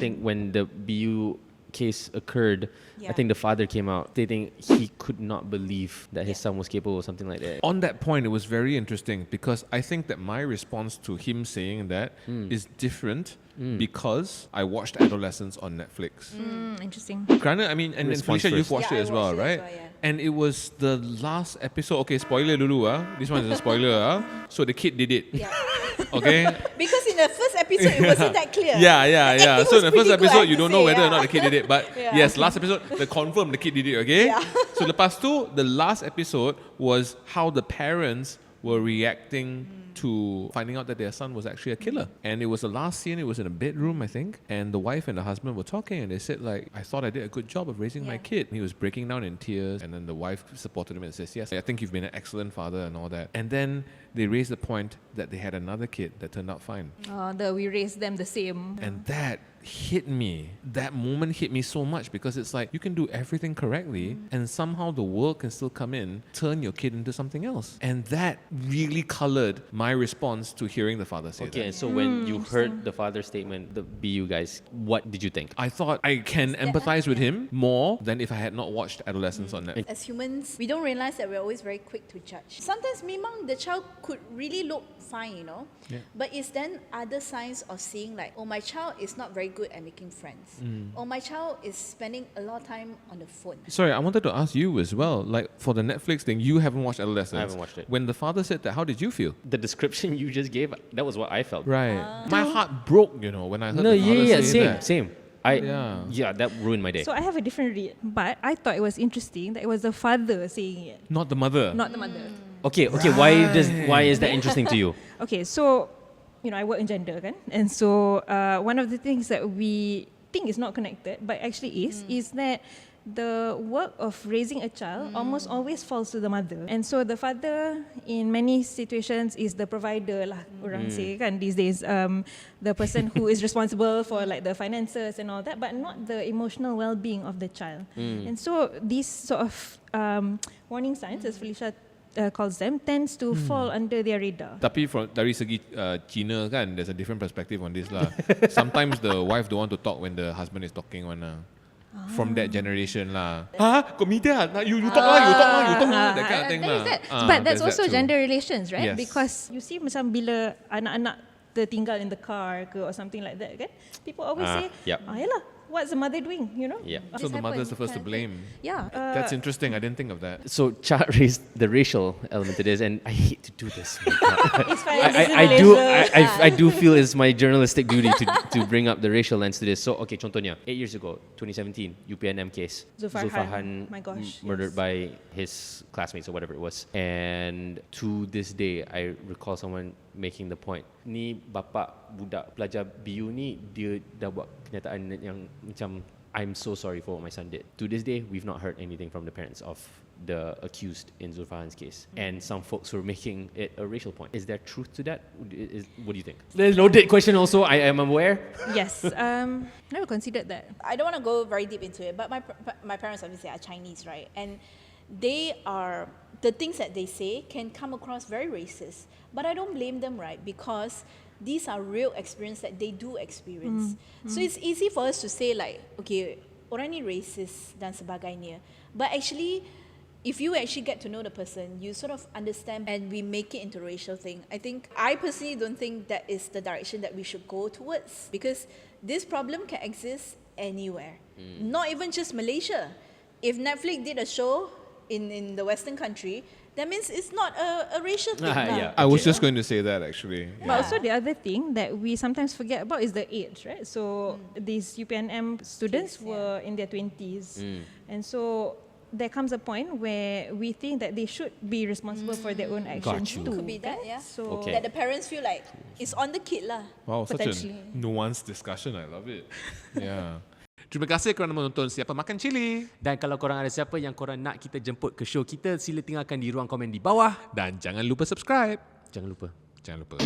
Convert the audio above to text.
think when the BU case occurred, I think the father came out stating he could not believe that his son was capable of something like that. On that point, it was very interesting because I think that my response to him saying that is different because I watched Adolescence on Netflix. Interesting. Granted, I mean, and Response Felicia, you've first. watched it as well, right? And it was the last episode. Okay, spoiler dulu This one is a spoiler So the kid did it. Okay? Because in the first episode, it wasn't that clear. Yeah. So in the first episode, you don't know whether or not the kid did it. But Yeah. yes, last episode, they confirmed the kid did it, okay? So lepas tu, the last episode was how the parents were reacting to finding out that their son was actually a killer. And it was the last scene, it was in a bedroom, I think. And the wife and the husband were talking and they said like, I thought I did a good job of raising my kid. And he was breaking down in tears. And then the wife supported him and says, yes, I think you've been an excellent father and all that. And then they raised the point that they had another kid that turned out fine. We raised them the same. And that hit me. That moment hit me so much because it's like you can do everything correctly and somehow the world can still come in, turn your kid into something else. And that really colored my response to hearing the father say that. Okay, so when you heard the father's statement, the BU guys, what did you think? I thought I can empathize with him more than if I had not watched Adolescence on Netflix. As humans, we don't realize that we're always very quick to judge. Sometimes memang the child could really look fine, you know. But it's then other signs of seeing like, oh, my child is not very good at making friends. Or my child is spending a lot of time on the phone. Sorry, I wanted to ask you as well. Like for the Netflix thing, you haven't watched Adolescence. I haven't watched it. When the father said that, how did you feel? The description you just gave, that was what I felt. Right. My heart broke, you know, when I heard the father say that. Same. That ruined my day. So I have a different read, but I thought it was interesting that it was the father saying it, Not the mother. not the mother. Okay, why is that interesting to you? Okay, so I work in gender, kan? And so one of the things that we think is not connected, but actually is that the work of raising a child almost always falls to the mother. And so the father in many situations is the provider lah, orang say kan these days, the person who is responsible for like the finances and all that, but not the emotional well-being of the child. And so these sort of warning signs, as Felicia calls them, tends to fall under their radar. Tapi dari segi Cina kan, there's a different perspective on this lah. Sometimes the wife don't want to talk when the husband is talking one lah. From that generation lah. Kau media? You talk lah, that kind of thing lah. But that's there's also that too. gender relations, right? Yes. Because you see macam bila anak-anak tertinggal in the car ke or something like that kan, people always say, yalah, what's the mother doing, you know? Yeah. So the mother's the first to kind of blame. Yeah. That's interesting. I didn't think of that. So Cha raised the racial element to this, and I hate to do this. It's fine. I do feel it's my journalistic duty to bring up the racial lens to this. So okay, contohnya 8 years ago, 2017, UPNM case, Zulfarhan, my gosh, murdered by his classmates or whatever it was. And to this day, I recall someone making the point, ni bapa budak pelajar BU ni dia dah buat kenyataan yang macam, I'm so sorry for what my son did. To this day, we've not heard anything from the parents of the accused in Zulfarhan's case. And some folks were making it a racial point. Is there truth to that? What do you think? There's no date question also, I am aware. Yes. Never considered that. I don't want to go very deep into it, but my parents obviously are Chinese, right? And the things that they say can come across very racist. But I don't blame them, right? Because these are real experience that they do experience. So it's easy for us to say like, okay, orang ni racist dan sebagainya. But actually, if you actually get to know the person, you sort of understand and we make it into a racial thing. I personally don't think that is the direction that we should go towards, because this problem can exist anywhere. Not even just Malaysia. If Netflix did a show in the Western country, that means it's not a racial thing. I was just going to say that actually. But also the other thing that we sometimes forget about is the age, right? So these UPNM students were in their 20s. And so there comes a point where we think that they should be responsible for their own actions too. Could be that, yeah. So that the parents feel like it's on the kid lah. Wow, such a potentially. nuanced discussion. I love it. Yeah. Terima kasih kerana menonton Siapa Makan Cili. Dan kalau korang ada siapa yang korang nak kita jemput ke show kita, sila tinggalkan di ruang komen di bawah. Dan jangan lupa subscribe. Jangan lupa. Jangan lupa.